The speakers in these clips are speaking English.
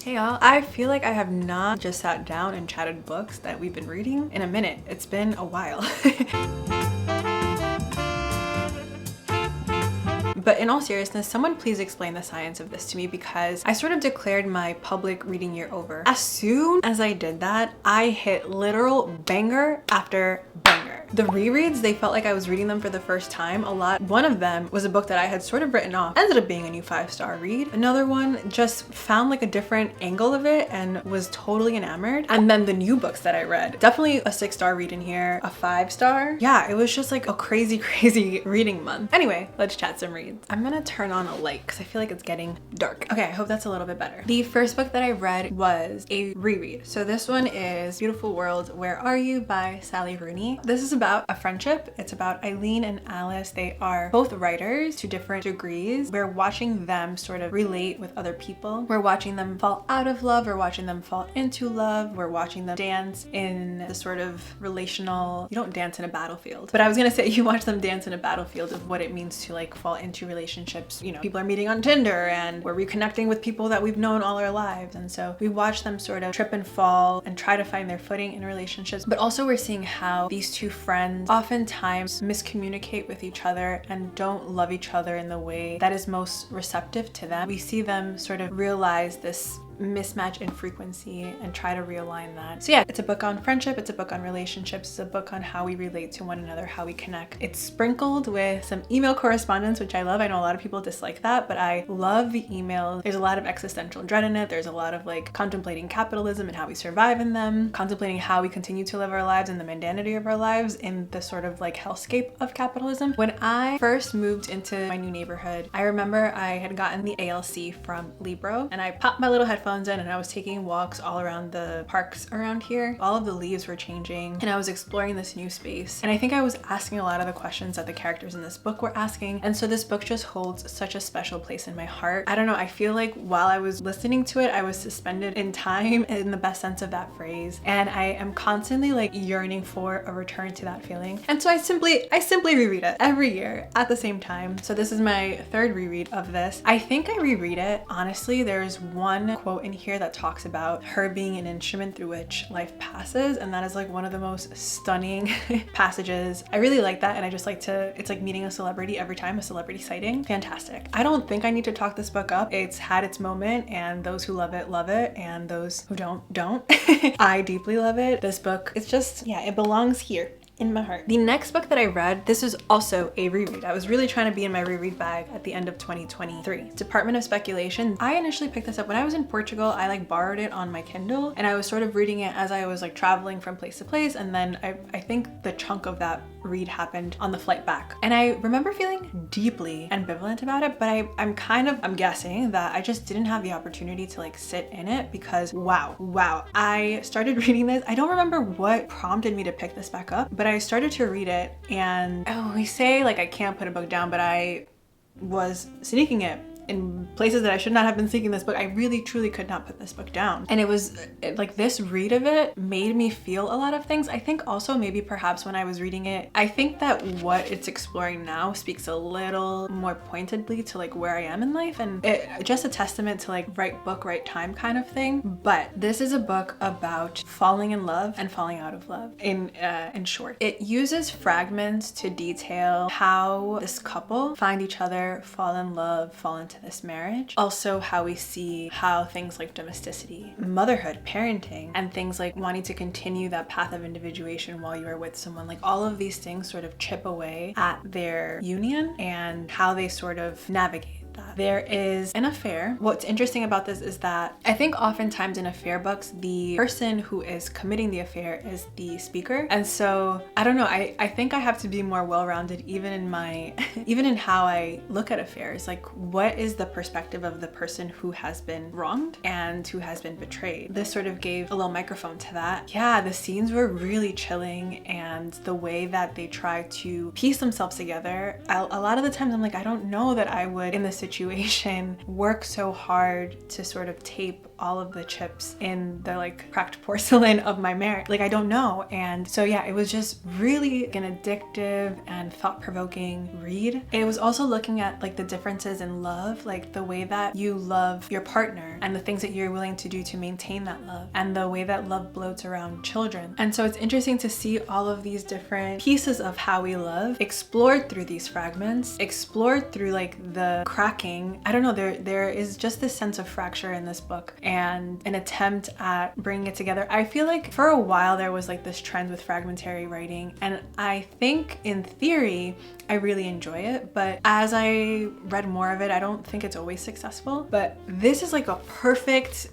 Hey y'all, I feel like I have not just sat down and chatted books that we've been reading in a minute. It's been a while. But in all seriousness, someone please explain the science of this to me, because I sort of declared my public reading year over. As soon as I did that, I hit literal banger after banger. The rereads, they felt like I was reading them for the first time a lot. One of them was a book that I had sort of written off, ended up being a new 5-star read. Another one just found like a different angle of it and was totally enamored. And then the new books that I read, definitely a 6-star read in here, a 5-star. Yeah, it was just like a crazy reading month. Anyway, let's chat some reads. I'm gonna turn on a light because I feel like it's getting dark. Okay, I hope that's a little bit better. The first book that I read was a reread. So this one is Beautiful World, Where Are You by Sally Rooney. This is about a friendship. It's about Eileen and Alice. They are both writers to different degrees. We're watching them sort of relate with other people. We're watching them fall out of love. We're watching them fall into love. We're watching them dance in the sort of relational, you don't dance in a battlefield, but I was gonna say you watch them dance in a battlefield of what it means to like fall into relationships. You know, people are meeting on Tinder and we're reconnecting with people that we've known all our lives. And so we watch them sort of trip and fall and try to find their footing in relationships. But also we're seeing how these two friends oftentimes miscommunicate with each other and don't love each other in the way that is most receptive to them. We see them sort of realize this mismatch in frequency and try to realign that. So yeah, it's a book on friendship, it's a book on relationships, it's a book on how we relate to one another, how we connect. It's sprinkled with some email correspondence, which I love. I know a lot of people dislike that, but I love the emails. There's a lot of existential dread in it. There's a lot of like contemplating capitalism and how we survive in them, contemplating how we continue to live our lives and the mundanity of our lives in the sort of like hellscape of capitalism. When I first moved into my new neighborhood, I remember I had gotten the ALC from Libro and I popped my little headphones in and I was taking walks all around the parks around here. All of the leaves were changing and I was exploring this new space. And I think I was asking a lot of the questions that the characters in this book were asking. And so this book just holds such a special place in my heart. I don't know, I feel like while I was listening to it, I was suspended in time in the best sense of that phrase. And I am constantly like yearning for a return to that feeling. And so I simply reread it every year at the same time. So this is my third reread of this. I think I reread it. Honestly, there's one quote in here that talks about her being an instrument through which life passes, and that is like one of the most stunning passages. I really like that, and I just like to, it's like meeting a celebrity every time, a celebrity sighting. Fantastic. I don't think I need to talk this book up. It's had its moment, and those who love it, and those who don't. I deeply love it. This book, it's just, yeah, it belongs here in my heart. The next book that I read, this is also a reread. I was really trying to be in my reread bag at the end of 2023. Department of Speculation. I initially picked this up when I was in Portugal. I like borrowed it on my Kindle and I was sort of reading it as I was like traveling from place to place. And then I think the chunk of that read happened on the flight back. And I remember feeling deeply ambivalent about it, but I'm guessing that I just didn't have the opportunity to like sit in it because wow. I started reading this. I don't remember what prompted me to pick this back up, but I started to read it and we say like I can't put a book down, but I was sneaking it in places that I should not have been seeking this book. I really truly could not put this book down. And it was like this read of it made me feel a lot of things. I think also maybe perhaps when I was reading it, I think that what it's exploring now speaks a little more pointedly to like where I am in life, and it just a testament to like right book, right time kind of thing. But this is a book about falling in love and falling out of love in short. It uses fragments to detail how this couple find each other, fall in love, fall into this marriage. Also how we see how things like domesticity, motherhood, parenting, and things like wanting to continue that path of individuation while you are with someone, like all of these things sort of chip away at their union and how they sort of navigate that. There is an affair. What's interesting about this is that I think oftentimes in affair books, the person who is committing the affair is the speaker. And so I don't know, I think I have to be more well-rounded even in my, even in how I look at affairs. Like what is the perspective of the person who has been wronged and who has been betrayed? This sort of gave a little microphone to that. Yeah, the scenes were really chilling, and the way that they try to piece themselves together, a lot of the times I'm like, I don't know that I would in this situation work so hard to sort of tape all of the chips in the like cracked porcelain of my marriage. Like, I don't know. And so yeah, it was just really an addictive and thought-provoking read. It was also looking at like the differences in love, like the way that you love your partner and the things that you're willing to do to maintain that love, and the way that love bloats around children. And so it's interesting to see all of these different pieces of how we love explored through these fragments, explored through like the cracking. I don't know, there is just this sense of fracture in this book and an attempt at bringing it together. I feel like for a while there was like this trend with fragmentary writing, and I think in theory I really enjoy it, but as I read more of it, I don't think it's always successful. But this is like a perfect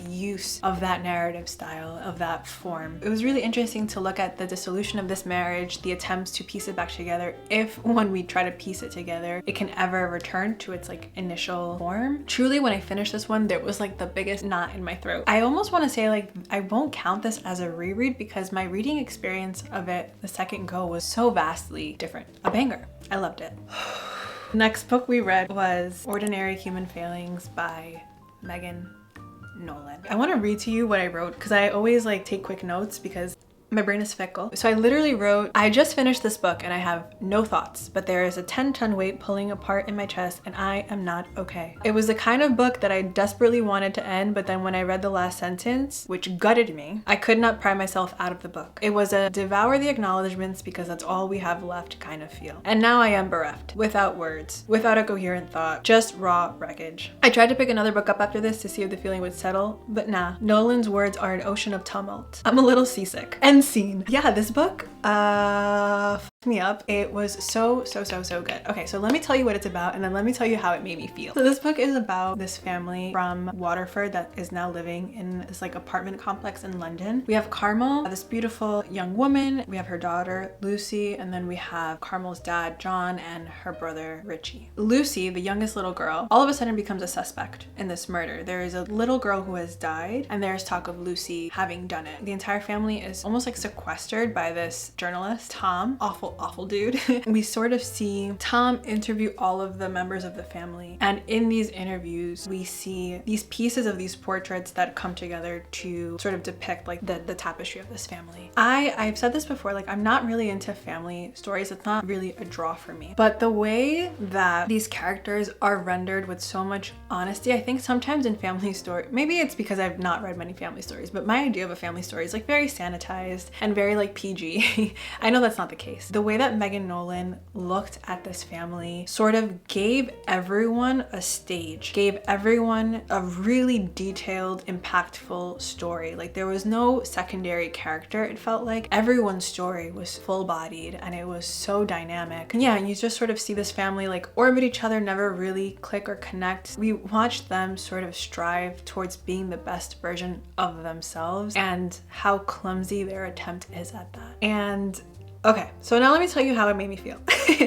use of that narrative style, of that form. It was really interesting to look at the dissolution of this marriage, the attempts to piece it back together, if when we try to piece it together, it can ever return to its like initial form. Truly, when I finished this one, there was like the biggest knot in my throat. I almost want to say like, I won't count this as a reread because my reading experience of it the second go was so vastly different. A banger. I loved it. Next book we read was Ordinary Human Failings by Nolan. I want to read to you what I wrote because I always like take quick notes because my brain is fickle. So I literally wrote, I just finished this book and I have no thoughts, but there is a 10-ton weight pulling apart in my chest and I am not okay. It was the kind of book that I desperately wanted to end, but then when I read the last sentence, which gutted me, I could not pry myself out of the book. It was a devour the acknowledgements because that's all we have left kind of feel. And now I am bereft, without words, without a coherent thought, just raw wreckage. I tried to pick another book up after this to see if the feeling would settle, but nah. Nolan's words are an ocean of tumult. I'm a little seasick. And scene. Yeah, this book fucked me up. It was so good. Okay, so let me tell you what it's about and then let me tell you how it made me feel. So this book is about this family from Waterford that is now living in this like apartment complex in London. We have Carmel, this beautiful young woman. We have her daughter, Lucy, and then we have Carmel's dad, John, and her brother, Richie. Lucy, the youngest little girl, all of a sudden becomes a suspect in this murder. There is a little girl who has died and there's talk of Lucy having done it. The entire family is almost like sequestered by this journalist, Tom. Awful dude. We sort of see Tom interview all of the members of the family, and in these interviews we see these pieces of these portraits that come together to sort of depict like the tapestry of this family. I've said this before, like I'm not really into family stories. It's not really a draw for me, but the way that these characters are rendered with so much honesty, I think sometimes in family story, maybe it's because I've not read many family stories, but my idea of a family story is like very sanitized and very like PG. I know that's not the case. The way that Nolan looked at this family sort of gave everyone a stage, gave everyone a really detailed, impactful story. Like there was no secondary character. It felt like everyone's story was full-bodied and it was so dynamic. And yeah, you just sort of see this family like orbit each other, never really click or connect. We watched them sort of strive towards being the best version of themselves and how clumsy their attempt is at that. And okay, so now let me tell you how it made me feel.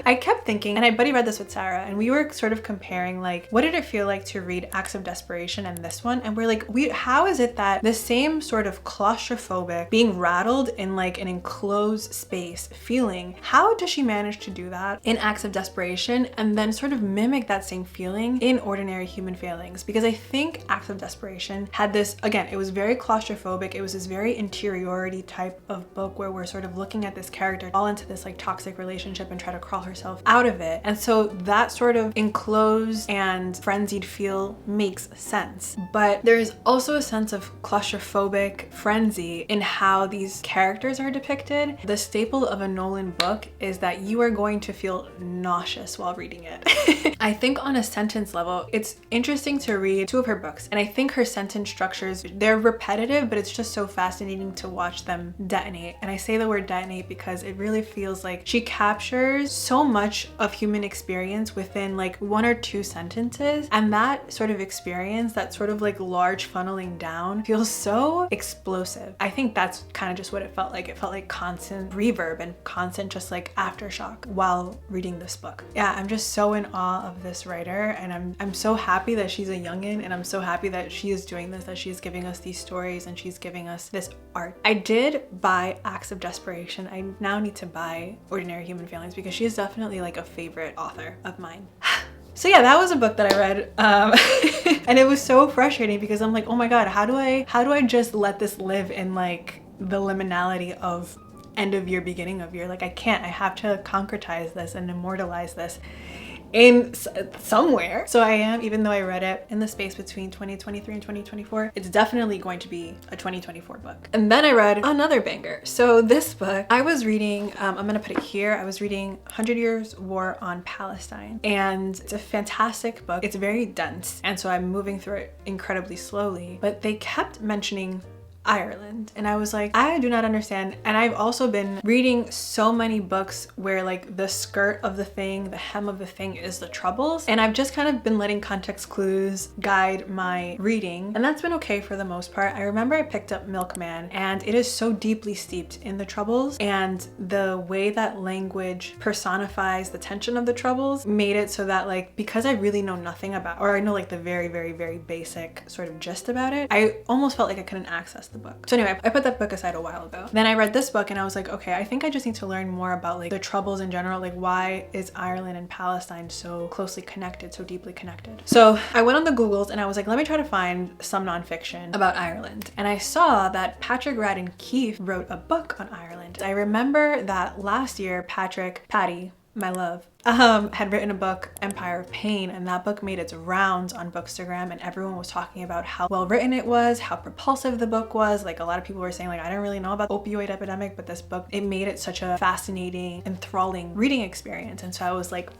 I kept thinking, and I buddy read this with Sarah, and we were sort of comparing like, what did it feel like to read Acts of Desperation and this one? And we're like, how is it that the same sort of claustrophobic, being rattled in like an enclosed space feeling, how does she manage to do that in Acts of Desperation and then sort of mimic that same feeling in Ordinary Human Failings? Because I think Acts of Desperation had this, again, it was very claustrophobic. It was this very interiority type of book where we're sort of looking at this character fall into this like toxic relationship and try to crawl herself out of it. And so that sort of enclosed and frenzied feel makes sense. But there is also a sense of claustrophobic frenzy in how these characters are depicted. The staple of a Nolan book is that you are going to feel nauseous while reading it. I think on a sentence level, it's interesting to read two of her books. And I think her sentence structures, they're repetitive, but it's just so fascinating to watch them detonate. And I say the word detonate because it really feels like she captures so much of human experience within like one or two sentences, and that sort of experience, that sort of like large funneling down, feels so explosive. I think that's kind of just what it felt like. It felt like constant reverb and constant just like aftershock while reading this book. Yeah, I'm just so in awe of this writer, and I'm so happy that she's a youngin', and I'm so happy that she is doing this, that she's giving us these stories and she's giving us this art. I did buy Acts of Desperation. I now need to buy Ordinary Human Failings because she is definitely like a favorite author of mine. So yeah, that was a book that I read, and it was so frustrating because I'm like, oh my god, how do I just let this live in like the liminality of end of year, beginning of year? Like I can't. I have to concretize this and immortalize this in somewhere. So I am, even though I read it in the space between 2023 and 2024, it's definitely going to be a 2024 book. And then I read another banger. So this book I was reading, I'm gonna put it here. I was reading 100 Years War on Palestine, and it's a fantastic book. It's very dense, and so I'm moving through it incredibly slowly, but they kept mentioning Ireland, and I was like, I do not understand. And I've also been reading so many books where like the skirt of the thing, the hem of the thing is the troubles, and I've just kind of been letting context clues guide my reading, and that's been okay for the most part. I remember I picked up Milkman, and it is so deeply steeped in the troubles, and the way that language personifies the tension of the troubles made it so that like, because I really know nothing about, or I know like the very, very, very basic sort of gist about it, I almost felt like I couldn't access the book. So anyway, I put that book aside a while ago. Then I read this book and I was like, okay, I think I just need to learn more about like the troubles in general. Like, why is Ireland and Palestine so closely connected, so deeply connected? So I went on the Googles and I was like, let me try to find some nonfiction about Ireland. And I saw that Patrick Radden Keefe wrote a book on Ireland. I remember that last year, Patty, my love, had written a book, Empire of Pain, and that book made its rounds on Bookstagram, and everyone was talking about how well written it was, how propulsive the book was. Like a lot of people were saying like, I didn't really know about the opioid epidemic, but this book, it made it such a fascinating, enthralling reading experience. And so I was like,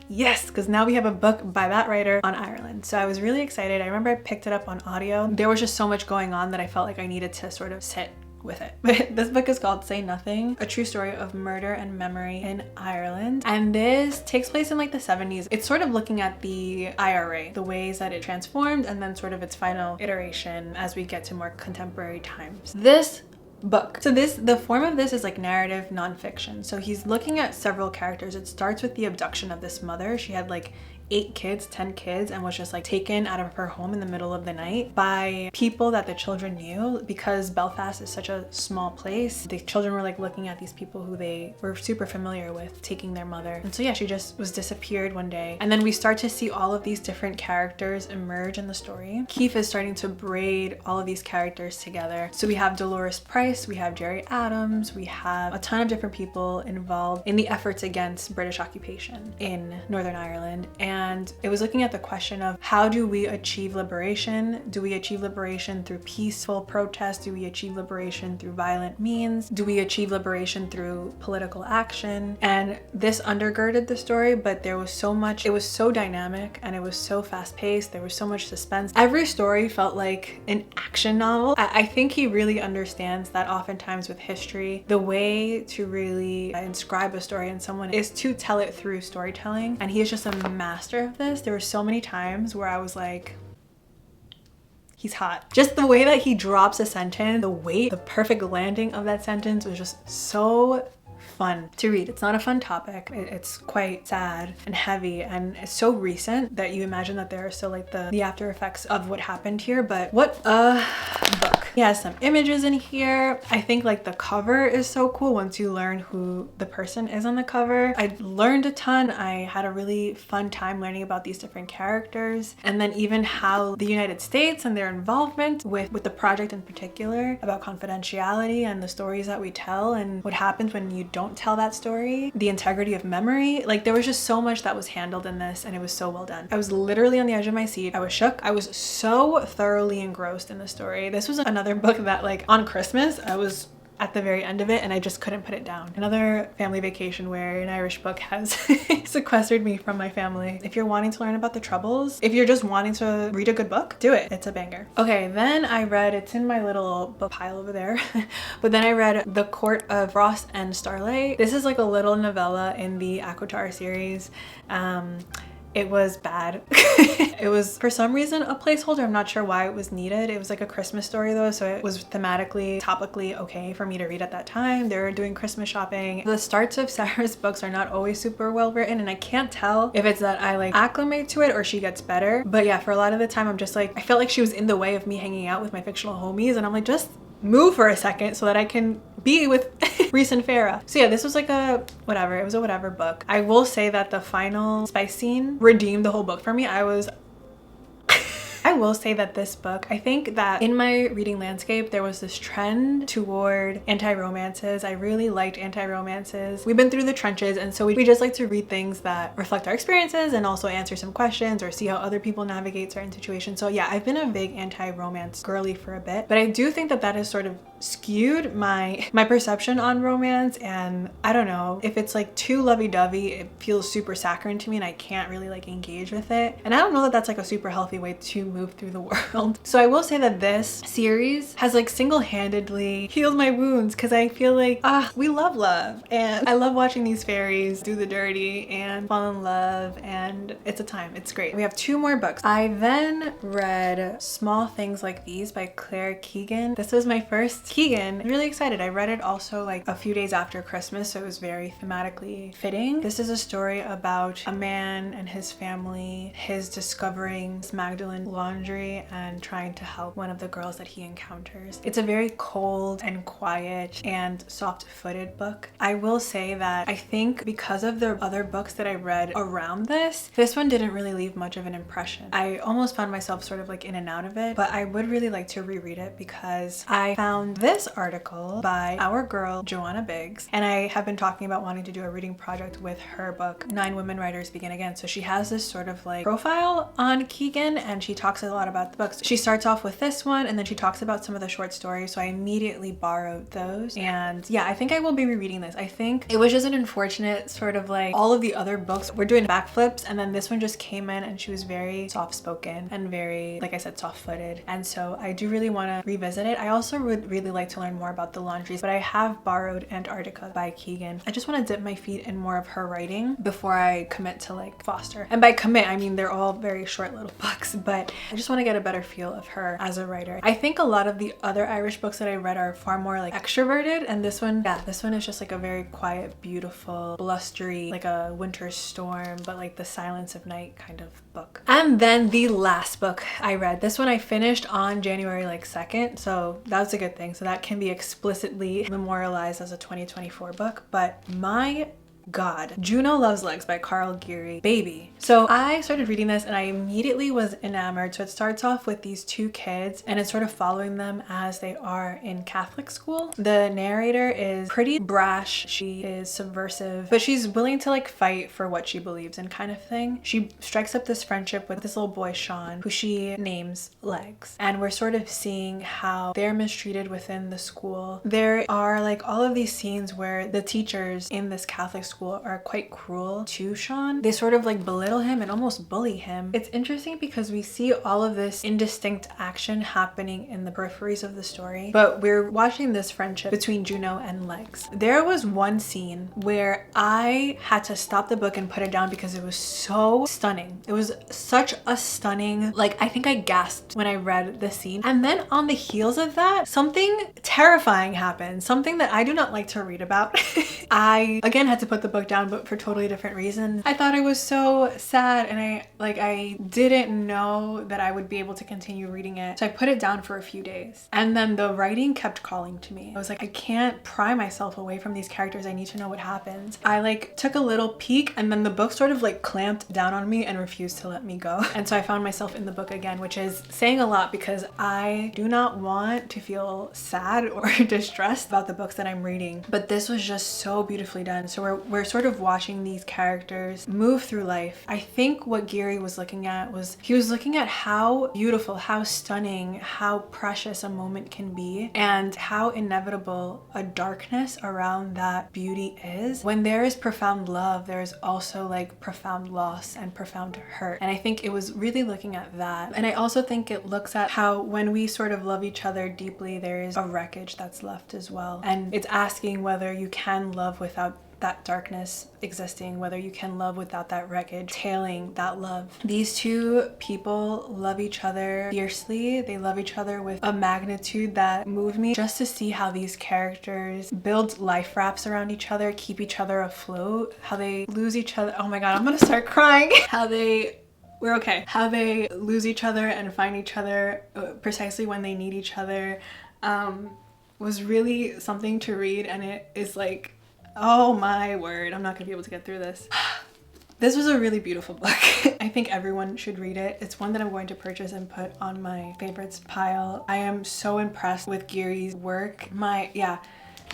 yes, because now we have a book by that writer on Ireland. So I was really excited. I remember I picked it up on audio. There was just so much going on that I felt like I needed to sort of sit with it. But this book is called Say Nothing, a true story of murder and memory in Ireland. And this takes place in like the 70s. It's sort of looking at the IRA, the ways that it transformed, and then sort of its final iteration as we get to more contemporary times. This book. So the form of this is like narrative nonfiction. So he's looking at several characters. It starts with the abduction of this mother. She had like 10 kids, and was just like taken out of her home in the middle of the night by people that the children knew. Because Belfast is such a small place, the children were like looking at these people who they were super familiar with taking their mother. And so yeah, she just was disappeared one day. And then we start to see all of these different characters emerge in the story. Keefe is starting to braid all of these characters together. So we have Dolores Price, we have Jerry Adams, we have a ton of different people involved in the efforts against British occupation in Northern Ireland. And it was looking at the question of, how do we achieve liberation? Do we achieve liberation through peaceful protest? Do we achieve liberation through violent means? Do we achieve liberation through political action? And this undergirded the story, but there was so much, it was so dynamic and it was so fast paced. There was so much suspense. Every story felt like an action novel. I think he really understands that oftentimes with history, the way to really inscribe a story in someone is to tell it through storytelling. And he is just a master of this. There were so many times where I was like, he's hot. Just the way that he drops a sentence, the weight, the perfect landing of that sentence was just so fun to read. It's not a fun topic. It's quite sad and heavy, and it's so recent that you imagine that there are still like the after effects of what happened here. But what a book. He has some images in here. I think like the cover is so cool once you learn who the person is on the cover. I learned a ton. I had a really fun time learning about these different characters, and then even how the United States and their involvement with the project in particular, about confidentiality and the stories that we tell and what happens when you don't tell that story, the integrity of memory. Like there was just so much that was handled in this, and it was so well done. I was literally on the edge of my seat. I was shook. I was so thoroughly engrossed in the story. This was another book that like on Christmas, I was at the very end of it and I just couldn't put it down. Another family vacation where an Irish book has sequestered me from my family. If you're wanting to learn about the Troubles, if you're just wanting to read a good book, do it. It's a banger. Okay, then I read, it's in my little book pile over there, but then I read The Court of Frost and Starlight. This is like a little novella in the Aquatar series. It was bad. It was, for some reason, a placeholder. I'm not sure why it was needed. It was like a Christmas story though, so it was thematically, topically okay for me to read at that time. They were doing Christmas shopping. The starts of Sarah's books are not always super well written, and I can't tell if it's that I like acclimate to it or she gets better. But yeah, for a lot of the time I'm just like, I felt like she was in the way of me hanging out with my fictional homies, and I'm like, just move for a second so that I can be with Reese and Farah. So yeah, this was like a whatever. It was a whatever book. I will say that the final spice scene redeemed the whole book for me. I will say that this book, I think that in my reading landscape, there was this trend toward anti-romances. I really liked anti-romances. We've been through the trenches, and so we just like to read things that reflect our experiences and also answer some questions or see how other people navigate certain situations. So yeah, I've been a big anti-romance girly for a bit, but I do think that that has sort of skewed my perception on romance. And I don't know, if it's like too lovey-dovey, it feels super saccharine to me and I can't really like engage with it. And I don't know that that's like a super healthy way to move through the world. So I will say that this series has like single-handedly healed my wounds, because I feel like we love love, and I love watching these fairies do the dirty and fall in love, and it's a time. It's great. We have 2 more books. I then read Small Things Like These by Keegan. This was my first Keegan. I'm really excited. I read it also like a few days after Christmas, so it was very thematically fitting. This is a story about a man and his family, his discovering Magdalene laundry and trying to help one of the girls that he encounters. It's a very cold and quiet and soft-footed book. I will say that I think because of the other books that I read around this one didn't really leave much of an impression. I almost found myself sort of like in and out of it, but I would really like to reread it because I found this article by our girl Joanna, and I have been talking about wanting to do a reading project with her book 9 Women Writers Begin Again. So she has this sort of like profile on Keegan, and she talks a lot about the books. She starts off with this one, and then she talks about some of the short stories, so I immediately borrowed those. And yeah, I think I will be rereading this. I think it was just an unfortunate sort of like, all of the other books were doing backflips, and then this one just came in and she was very soft-spoken and very, like I said, soft-footed. And so I do really want to revisit it. I also would really like to learn more about the laundries, but I have borrowed Antarctica by Keegan. I just want to dip my feet in more of her writing before I commit to like Foster. And by commit, I mean they're all very short little books, but I just want to get a better feel of her as a writer. I think a lot of the other Irish books that I read are far more like extroverted, and this one is just like a very quiet, beautiful, blustery, like a winter storm, but like the silence of night kind of book. And then the last book I read, this one I finished on January like 2nd, so that was a good thing. So that can be explicitly memorialized as a 2024 book, but my God, Juno Loves Legs by Karl, Geary, baby. So I started reading this and I immediately was enamored. So it starts off with these 2 kids and it's sort of following them as they are in Catholic school. The narrator is pretty brash. She is subversive, but she's willing to like fight for what she believes in, kind of thing. She strikes up this friendship with this little boy, Sean, who she names Legs. And we're sort of seeing how they're mistreated within the school. There are like all of these scenes where the teachers in this Catholic school are quite cruel to Sean. They sort of like belittle him and almost bully him. It's interesting because we see all of this indistinct action happening in the peripheries of the story, but we're watching this friendship between Juno and Legs. There was one scene where I had to stop the book and put it down because it was so stunning. It was such a stunning, like I think I gasped when I read the scene. And then on the heels of that, something terrifying happened, something that I do not like to read about. I again had to put the book down, but for totally different reasons. I thought it was so sad and I didn't know that I would be able to continue reading it. So I put it down for a few days. And then the writing kept calling to me. I was like, I can't pry myself away from these characters. I need to know what happens. I like took a little peek and then the book sort of like clamped down on me and refused to let me go. And so I found myself in the book again, which is saying a lot because I do not want to feel sad or distressed about the books that I'm reading. But this was just so beautifully done. So we're sort of watching these characters move through life. I think what Geary was looking at was, he was looking at how beautiful, how stunning, how precious a moment can be, and how inevitable a darkness around that beauty is. When there is profound love, there is also like profound loss and profound hurt. And I think it was really looking at that. And I also think it looks at how when we sort of love each other deeply, there is a wreckage that's left as well. And it's asking whether you can love without that darkness existing, whether you can love without that wreckage tailing that love. These 2 people love each other fiercely. They love each other with a magnitude that moved me, just to see how these characters build life rafts around each other, keep each other afloat, how they lose each other. Oh my God, I'm gonna start crying. We're okay. How they lose each other and find each other precisely when they need each other. was really something to read, and it is like, oh my word, I'm not gonna be able to get through this. This was a really beautiful book. I think everyone should read it. It's one that I'm going to purchase and put on my favorites pile. I am so impressed with Geary's work.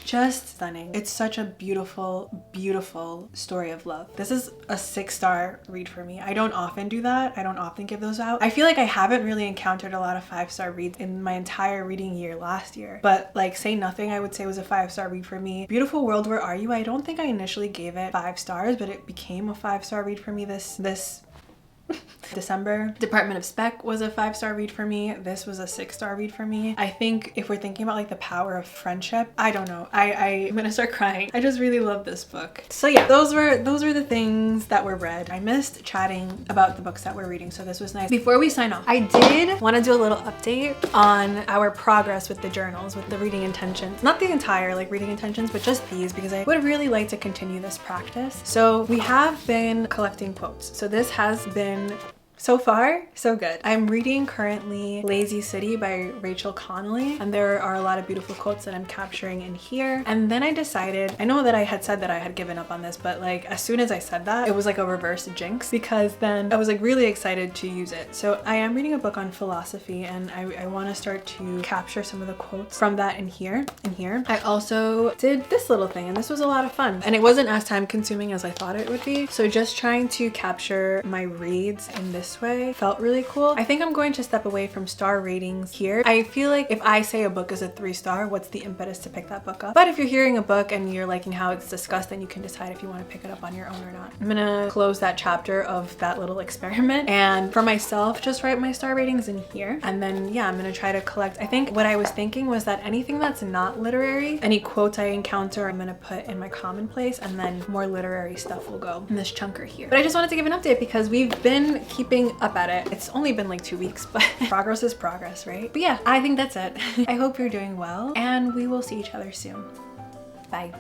Just stunning. It's such a beautiful, beautiful story of love. This is a 6-star read for me. I don't often do that. I don't often give those out. I feel like I haven't really encountered a lot of 5-star reads in my entire reading year last year. But like Say Nothing, I would say was a 5-star read for me. Beautiful World, Where Are You? I don't think I initially gave it 5 stars, but it became a 5-star read for me this December. Department of Spec was a 5-star read for me. This was a 6-star read for me. I think if we're thinking about like the power of friendship, I don't know. I'm gonna start crying. I just really love this book. So yeah, those were the things that were read. I missed chatting about the books that we're reading, so this was nice. Before we sign off, I did want to do a little update on our progress with the journals, with the reading intentions. Not the entire like reading intentions, but just these, because I would really like to continue this practice. So we have been collecting quotes. So this has been so far, so good. I'm reading currently Lazy City by Rachel Connolly, and there are a lot of beautiful quotes that I'm capturing in here. And then I decided, I know that I had said that I had given up on this, but like as soon as I said that, it was like a reverse jinx, because then I was like really excited to use it. So I am reading a book on philosophy, and I want to start to capture some of the quotes from that in here. I also did this little thing, and this was a lot of fun, and it wasn't as time consuming as I thought it would be. So just trying to capture my reads in this way felt really cool. I think I'm going to step away from star ratings here. I feel like if I say a book is a 3-star, what's the impetus to pick that book up? But if you're hearing a book and you're liking how it's discussed, then you can decide if you want to pick it up on your own or not. I'm gonna close that chapter of that little experiment, and for myself, just write my star ratings in here. And then yeah, I'm gonna try to collect, I think what I was thinking was that anything that's not literary, any quotes I encounter, I'm gonna put in my commonplace, and then more literary stuff will go in this chunker here. But I just wanted to give an update because we've been keeping up at it. It's only been like 2 weeks, but progress is progress, right? But yeah, I think that's it. I hope you're doing well, and we will see each other soon. Bye.